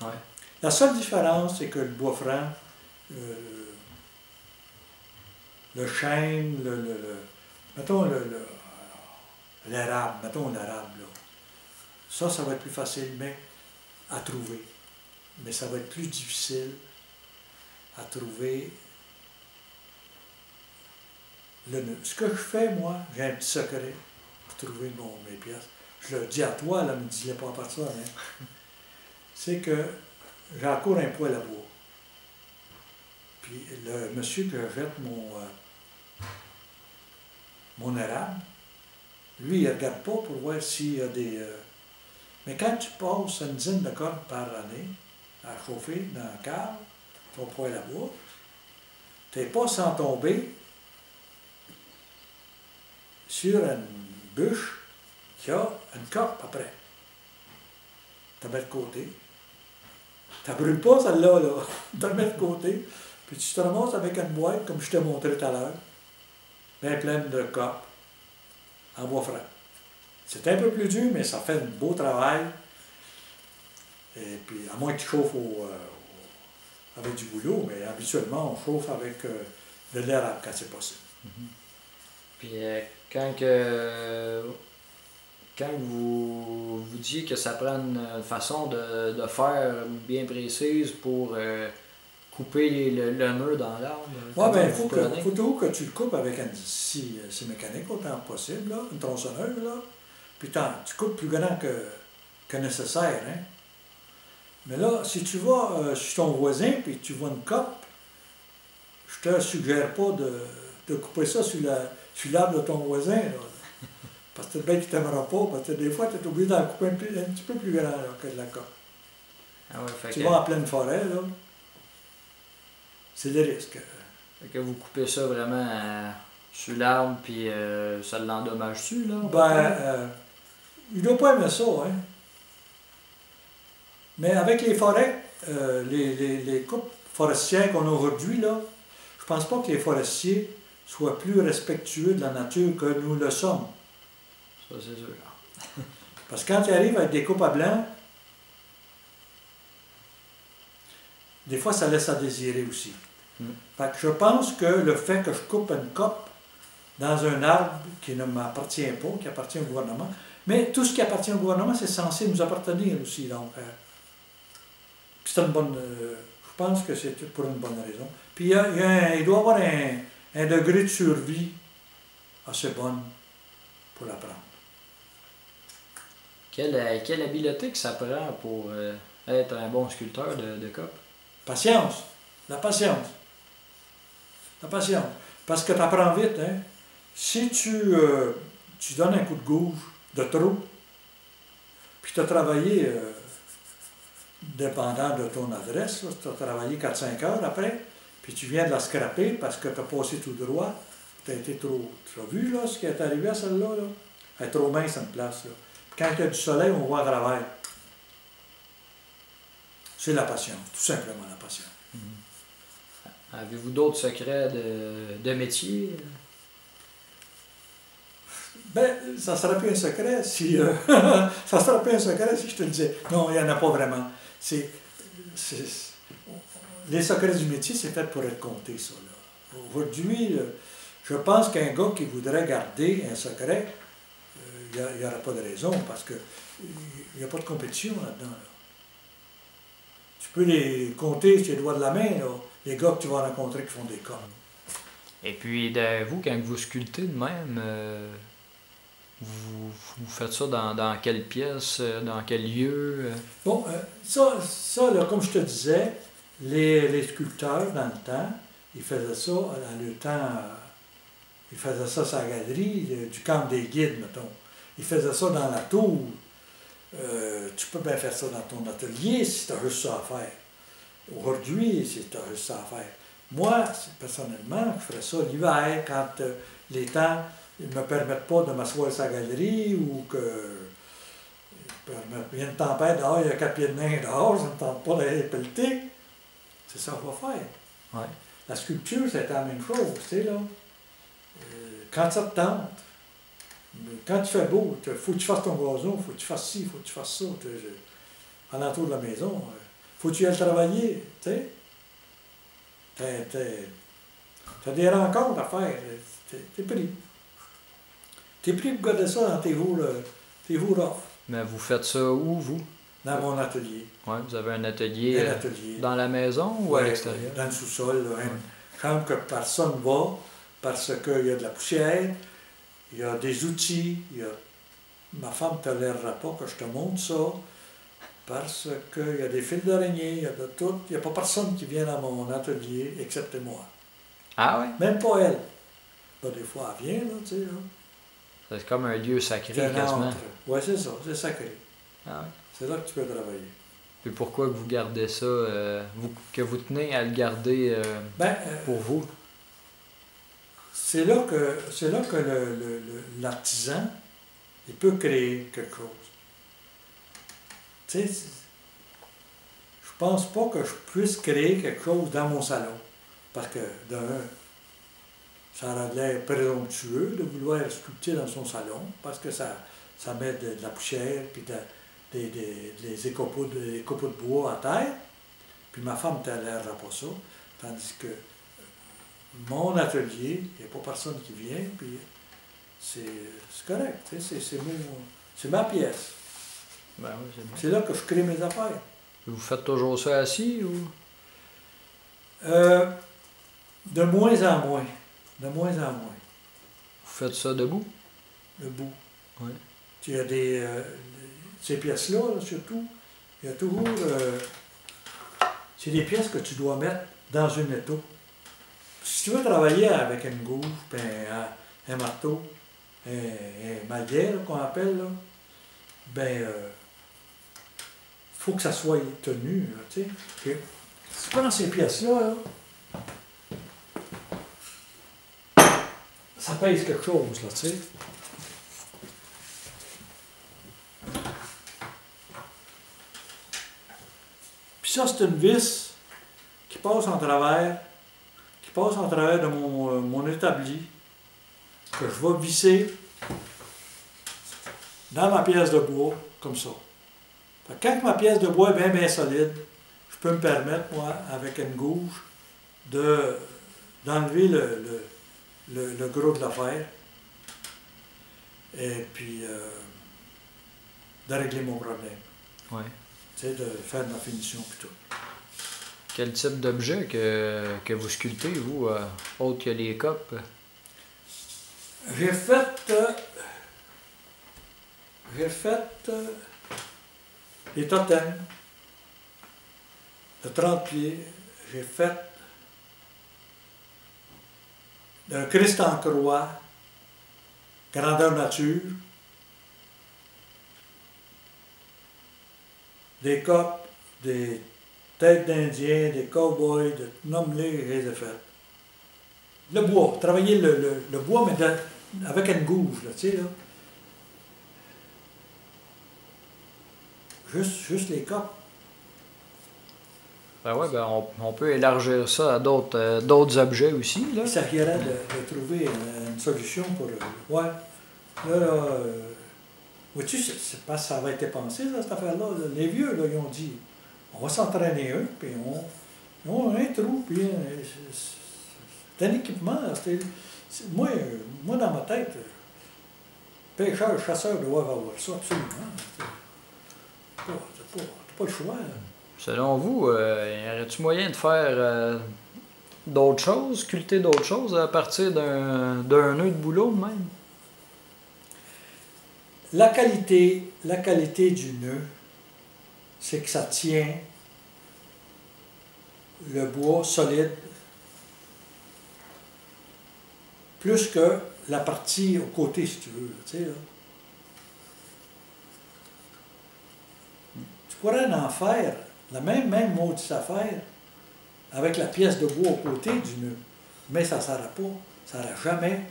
[SPEAKER 1] Ouais.
[SPEAKER 2] La seule différence, c'est que le bois franc, le chêne, mettons l'érable, là. Ça va être plus facile mais à trouver. Mais ça va être plus difficile à trouver le nœud. Ce que je fais, moi, j'ai un petit secret pour trouver mes pièces. Je le dis à toi, là, ne me dis-le pas à part ça, hein. C'est que j'encours un poêle à bois. Puis le monsieur que jette mon érable, lui, il ne regarde pas pour voir s'il y a des... Mais quand tu passes une dizaine de cordes par année à chauffer dans la cave, ton poêle à bois, tu n'es pas sans tomber sur une bûche qui a une corde après. Tu la mets de côté. Tu ne brûles pas celle-là, là. Tu la mets de côté. Puis tu te ramasses avec une boîte, comme je t'ai montré tout à l'heure, bien pleine de copes en bois franc. C'est un peu plus dur, mais ça fait un beau travail. Et puis, à moins que tu chauffes avec du bouleau, mais habituellement, on chauffe avec de l'érable quand c'est possible.
[SPEAKER 1] Puis quand vous disiez que ça prend une façon de faire bien précise pour couper le nœud dans l'arbre.
[SPEAKER 2] Oui, bien, il faut toujours que tu le coupes avec une scie mécanique autant que possible, là, une tronçonneuse, là. Puis tu coupes plus grand que nécessaire, hein. Mais là, si tu vas chez ton voisin et tu vois une cope, je te suggère pas de couper ça sur l'arbre de ton voisin, là. Parce que peut-être qu'il ne t'aimera pas, parce que des fois, tu es obligé d'en couper un petit peu plus grand là, que de la cope.
[SPEAKER 1] Ah ouais,
[SPEAKER 2] tu vas en pleine forêt, là. C'est des risques.
[SPEAKER 1] Fait que vous coupez ça vraiment sur l'arbre, puis ça l'endommage-tu, là?
[SPEAKER 2] Ben, il ne doit pas aimer ça, hein. Mais avec les forêts, les coupes forestières qu'on a aujourd'hui, là, je pense pas que les forestiers soient plus respectueux de la nature que nous le sommes.
[SPEAKER 1] Ça, c'est sûr.
[SPEAKER 2] Parce que quand tu arrives avec des coupes à blanc, des fois, ça laisse à désirer aussi. Fait que je pense que le fait que je coupe une coupe dans un arbre qui ne m'appartient pas, qui appartient au gouvernement, mais tout ce qui appartient au gouvernement, c'est censé nous appartenir aussi. Donc, c'est une bonne... je pense que c'est pour une bonne raison. Puis il doit y avoir un degré de survie assez bon pour l'apprendre.
[SPEAKER 1] Quelle habileté que ça prend pour être un bon sculpteur de cope?
[SPEAKER 2] Patience. La patience. La patience. Parce que tu apprends vite, hein. Si tu donnes un coup de gouge de trop, puis tu as travaillé, dépendant de ton adresse, tu as travaillé 4-5 heures après, puis tu viens de la scraper parce que tu as passé tout droit, tu as été trop... Tu as vu là, ce qui est arrivé à celle-là? Là? Elle est trop mince en place. Là. Puis quand il y a du soleil, on voit à travers. C'est la patience, tout simplement la patience.
[SPEAKER 1] Avez-vous d'autres secrets de métier?
[SPEAKER 2] Ben, ça serait plus un secret si ça serait plus un secret si je te le disais. Non, il n'y en a pas vraiment. Les secrets du métier, c'est fait pour être compté, ça. Aujourd'hui, je pense qu'un gars qui voudrait garder un secret, il n'y aura pas de raison parce qu'il n'y a pas de compétition là-dedans. Là. Tu peux les compter sur les doigts de la main, là, les gars que tu vas rencontrer qui font des cornes.
[SPEAKER 1] Et puis, vous, quand vous sculptez de même, vous faites ça dans quelle pièce, dans quel lieu?
[SPEAKER 2] Bon, ça là, comme je te disais, les sculpteurs, dans le temps, ils faisaient ça, dans le temps, ils faisaient ça sur la galerie du camp des guides, mettons. Ils faisaient ça dans la tour. Tu peux bien faire ça dans ton atelier si tu as juste ça à faire. Aujourd'hui, si tu as juste ça à faire. Moi, personnellement, je ferais ça l'hiver, quand les temps ne me permettent pas de m'asseoir sur la galerie ou que il y a une tempête dehors, il y a 4 pieds de neige dehors, ça ne me tente pas d'aller pelleter. C'est ça qu'on va faire.
[SPEAKER 1] Ouais.
[SPEAKER 2] La sculpture, c'est la même chose, tu sais, là. Quand ça te tente, quand il fait beau, il faut que tu fasses ton gazon, il faut que tu fasses ci, il faut que tu fasses ça. À l'entour de la maison, il faut que tu ailles travailler, tu sais. T'as des rencontres à faire, t'es pris. T'es pris pour garder ça dans tes jours off.
[SPEAKER 1] Mais vous faites ça où, vous?
[SPEAKER 2] Dans mon atelier.
[SPEAKER 1] Oui, vous avez un atelier,
[SPEAKER 2] atelier.
[SPEAKER 1] Dans la maison ou à l'extérieur?
[SPEAKER 2] Dans le sous-sol, là, une chambre que personne ne va parce qu'il y a de la poussière, il y a des outils, ma femme ne tolérera pas que je te montre ça parce qu'il y a des fils d'araignée, il y a de tout. Il n'y a pas personne qui vient dans mon atelier excepté moi.
[SPEAKER 1] Ah oui?
[SPEAKER 2] Même pas elle. Là, des fois, elle vient, là, tu sais. Là.
[SPEAKER 1] C'est comme un lieu sacré, quasiment.
[SPEAKER 2] Oui, c'est ça, c'est sacré.
[SPEAKER 1] Ah oui?
[SPEAKER 2] C'est là que tu peux travailler.
[SPEAKER 1] Puis pourquoi que vous gardez ça, que vous tenez à le garder pour vous?
[SPEAKER 2] C'est là que l'artisan, il peut créer quelque chose. Tu sais, je pense pas que je puisse créer quelque chose dans mon salon. Parce que, d'un, ça a l'air présomptueux de vouloir sculpter dans son salon, parce que ça met de la poussière, puis des copeaux de bois à terre. Puis ma femme ne tolérera pas ça. Tandis que mon atelier, il n'y a pas personne qui vient, puis c'est correct. C'est ma pièce.
[SPEAKER 1] Ben oui, c'est bon.
[SPEAKER 2] C'est là que je crée mes affaires.
[SPEAKER 1] Vous faites toujours ça assis ou?
[SPEAKER 2] De moins en moins. De moins en moins.
[SPEAKER 1] Vous faites ça debout?
[SPEAKER 2] Debout.
[SPEAKER 1] Oui.
[SPEAKER 2] Il y a ces pièces-là, là, surtout, il y a toujours... c'est des pièces que tu dois mettre dans une étau. Si tu veux travailler avec une gouge, un marteau, un maillet qu'on appelle, là, ben, faut que ça soit tenu, là, tu sais. Puis, si tu prends ces pièces-là, là, ça pèse quelque chose, là, tu sais. Puis ça, c'est une vis qui passe en travers de mon établi, que je vais visser dans ma pièce de bois, comme ça. Fait que quand ma pièce de bois est bien solide, je peux me permettre, moi, avec une gouge, d'enlever le gros de l'affaire et puis de régler mon problème.
[SPEAKER 1] Oui.
[SPEAKER 2] Tu sais, de faire de la finition et tout.
[SPEAKER 1] Quel type d'objet que vous sculptez, vous, autre que les copes?
[SPEAKER 2] J'ai fait des totems de 30 pieds. J'ai fait un Christ en croix, grandeur nature, des copes, des têtes d'Indiens, des cow-boys, nomme-les, je les ai faites. Le bois, travailler le bois, mais avec une gouge, là, tu sais, là. Juste les copes.
[SPEAKER 1] Ben ouais, ben on peut élargir ça à d'autres objets aussi, là.
[SPEAKER 2] Il s'agirait de trouver une solution pour... ouais. Là, vois-tu, c'est parce que ça avait été pensé, là, cette affaire-là. Les vieux, là, ils ont dit, on va s'entraîner eux, puis on a un trou, puis c'est un équipement. Moi, dans ma tête, pêcheurs, chasseurs doivent avoir ça, absolument. T'as pas le choix.
[SPEAKER 1] Selon vous, y aurait-tu moyen de faire d'autres choses, sculpter d'autres choses à partir d'un nœud de boulot même?
[SPEAKER 2] La qualité du nœud, c'est que ça tient le bois solide plus que la partie au côté, si tu veux. Tu sais, là. Tu pourrais en faire la même maudite affaire avec la pièce de bois au côté du nœud, mais ça ne sera pas. Ça n'aura jamais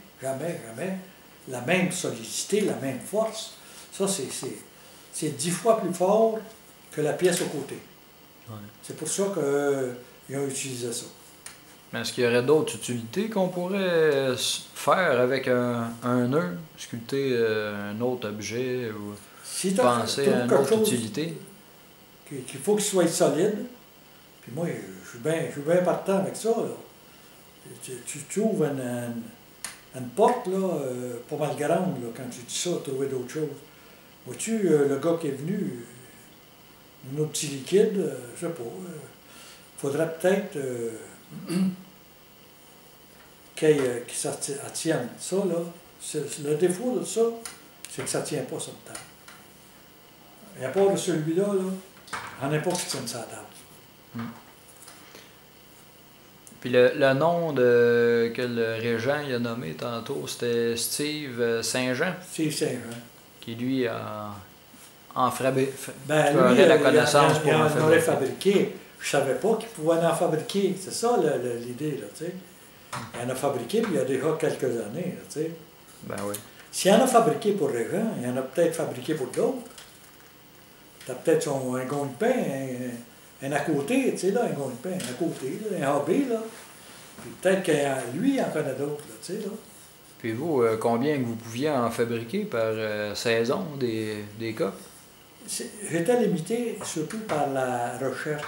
[SPEAKER 2] la même solidité, la même force. Ça, c'est 10 fois plus fort que la pièce au côté.
[SPEAKER 1] Ouais.
[SPEAKER 2] C'est pour ça qu'ils ont utilisé ça.
[SPEAKER 1] Mais est-ce qu'il y aurait d'autres utilités qu'on pourrait faire avec un nœud, sculpter un autre objet ou
[SPEAKER 2] Si
[SPEAKER 1] penser à une
[SPEAKER 2] quelque
[SPEAKER 1] autre
[SPEAKER 2] chose
[SPEAKER 1] utilité?
[SPEAKER 2] qu'il faut qu'il soit solide, puis moi, je suis bien partant avec ça. Là. Tu ouvres une porte là, pas mal grande là, quand tu dis ça, trouver d'autres choses. Vois-tu, le gars qui est venu, notre petit liquide, je sais pas, faudrait peut-être qu'il tienne. Ça, là, le défaut de ça, c'est que ça ne tient pas sur la table. Et à part de celui-là, il n'y en a pas qui tiennent sur la table.
[SPEAKER 1] Puis le nom que le régent il a nommé tantôt, c'était Steve Saint-Jean,
[SPEAKER 2] Steve Saint-Jean.
[SPEAKER 1] qui lui en ferait
[SPEAKER 2] Ben,
[SPEAKER 1] aurait
[SPEAKER 2] lui,
[SPEAKER 1] la connaissance
[SPEAKER 2] il
[SPEAKER 1] pour en
[SPEAKER 2] en aurait
[SPEAKER 1] fabriquer.
[SPEAKER 2] fabriqué. Je savais pas qu'il pouvait en fabriquer. C'est ça l'idée, là, tu sais. Il en a fabriqué, puis il y a déjà quelques années, là, tu sais.
[SPEAKER 1] Ben oui.
[SPEAKER 2] S'il en a fabriqué pour Régent, il en a peut-être fabriqué pour d'autres. T'as peut-être un gagne-pain, un à côté, tu sais, là, un gagne-pain, un à côté, là, un AB, là. Puis peut-être que lui, il en connaît d'autres, là, tu sais, là.
[SPEAKER 1] Puis vous, combien que vous pouviez en fabriquer par saison des copes?
[SPEAKER 2] J'étais limité surtout par la recherche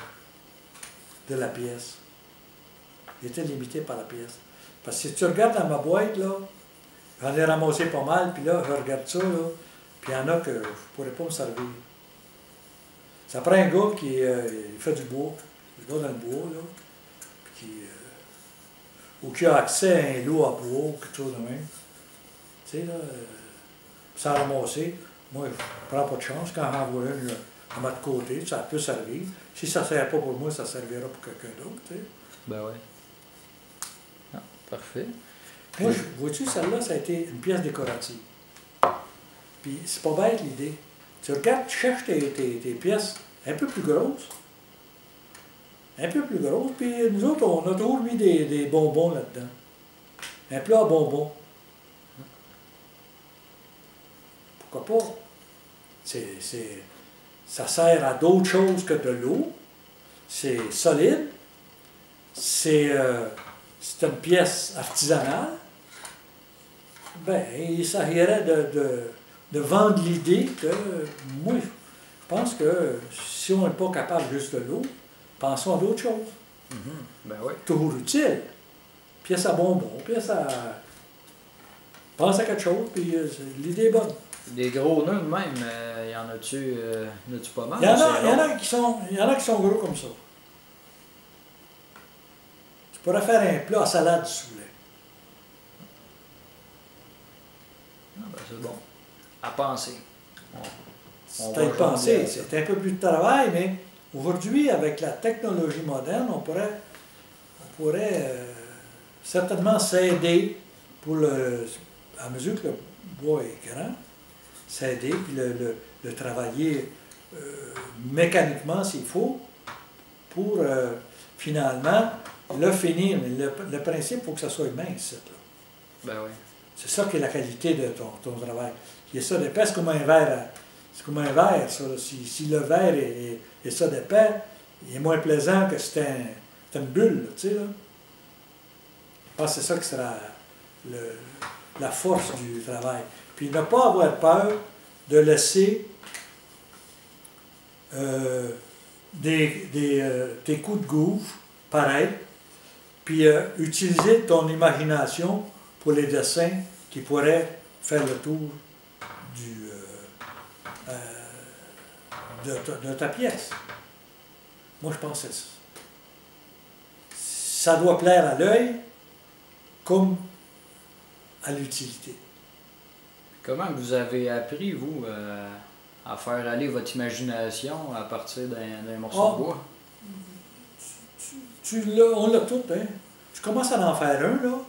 [SPEAKER 2] de la pièce. J'étais limité par la pièce. Parce que si tu regardes dans ma boîte, là, j'en ai ramassé pas mal, puis là, je regarde ça, là, puis il y en a que je ne pourrais pas me servir. Ça prend un gars qui il fait du bois, le gars dans le bois, là, puis ou qui a accès à un lot à bois, ou quelque chose de même. Tu sais, là, sans ramasser. Moi, je ne prends pas de chance. Quand j'en vois une, je la mets de côté, ça peut servir. Si ça ne sert pas pour moi, ça servira pour quelqu'un d'autre, tu sais.
[SPEAKER 1] Ben oui. Ah, parfait.
[SPEAKER 2] Moi, vois-tu, celle-là, ça a été une pièce décorative. Puis c'est pas bête l'idée. Tu regardes, tu cherches tes pièces un peu plus grosses. Un peu plus grosses. Puis nous autres, on a toujours mis des bonbons là-dedans. Un plat à bonbons. Pourquoi pas? Ça sert à d'autres choses que de l'eau. C'est solide. C'est une pièce artisanale. Ben, il s'agirait de vendre l'idée que, moi, je pense que si on n'est pas capable juste de l'eau, pensons à d'autres choses.
[SPEAKER 1] Ben oui.
[SPEAKER 2] Toujours utile. Pièce à bonbons, pièce à... Pense à quelque chose, puis l'idée est bonne.
[SPEAKER 1] Des gros nœuds de même, y en a-tu pas mal?
[SPEAKER 2] Il y en a qui sont gros comme ça. Tu pourrais faire un plat à salade si tu voulais.
[SPEAKER 1] Ah ben c'est bon. À penser.
[SPEAKER 2] C'est peut-être pensé, c'est un peu plus de travail, mais aujourd'hui, avec la technologie moderne, on pourrait certainement s'aider pour à mesure que le bois est grand, s'aider puis le travailler mécaniquement s'il faut pour finalement le finir. Mais le principe, il faut que ça soit mince. Là.
[SPEAKER 1] Ben oui.
[SPEAKER 2] C'est ça qui est la qualité de ton travail. Il y a ça d'épais, c'est comme un verre. C'est comme un verre, ça. Si le verre est ça d'épais, il est moins plaisant que c'est une bulle, là, tu sais, là. Je pense que c'est ça qui sera la force du travail. Puis ne pas avoir peur de laisser tes coups de gouffre, pareil, puis utiliser ton imagination pour les dessins qui pourraient faire le tour de ta pièce. Moi, je pense que ça doit plaire à l'œil comme à l'utilité.
[SPEAKER 1] Comment vous avez appris, vous, à faire aller votre imagination à partir d'un morceau de bois?
[SPEAKER 2] On l'a tout, hein. Tu commences à en faire un, là,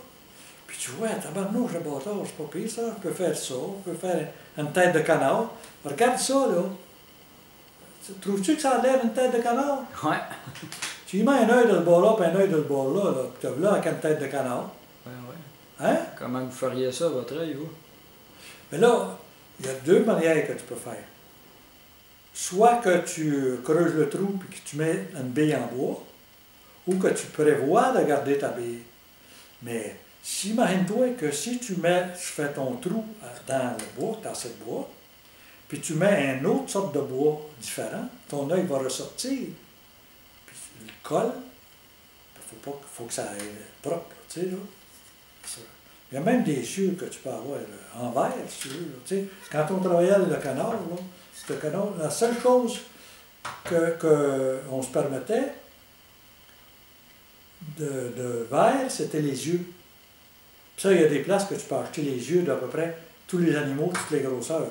[SPEAKER 2] puis tu vois, tabarnouche de bâtard, c'est pas pire ça, je peux faire ça, je peux faire une tête de canard. Regarde ça, là. Trouves-tu que ça a l'air d'une tête de canard?
[SPEAKER 1] Ouais.
[SPEAKER 2] Tu y mets un œil de ce bord-là, puis un œil de ce bord-là, là, puis tu as là avec une tête de canard.
[SPEAKER 1] Ouais, ouais.
[SPEAKER 2] Hein?
[SPEAKER 1] Comment vous feriez ça, votre œil, vous?
[SPEAKER 2] Mais là, il y a deux manières que tu peux faire. Soit que tu creuses le trou et que tu mets une bille en bois, ou que tu prévois de garder ta bille. Mais imagine-toi que si tu fais ton trou dans le bois, dans cette bois, puis tu mets une autre sorte de bois différent, ton œil va ressortir. Puis le colle, il faut que ça aille propre, tu sais, là. Il y a même des yeux que tu peux avoir en verre, si tu veux. Tu sais, quand on travaillait le canard, la seule chose qu'on se permettait de verre, c'était les yeux. Puis ça, il y a des places que tu peux acheter les yeux d'à peu près tous les animaux, toutes les grosseurs.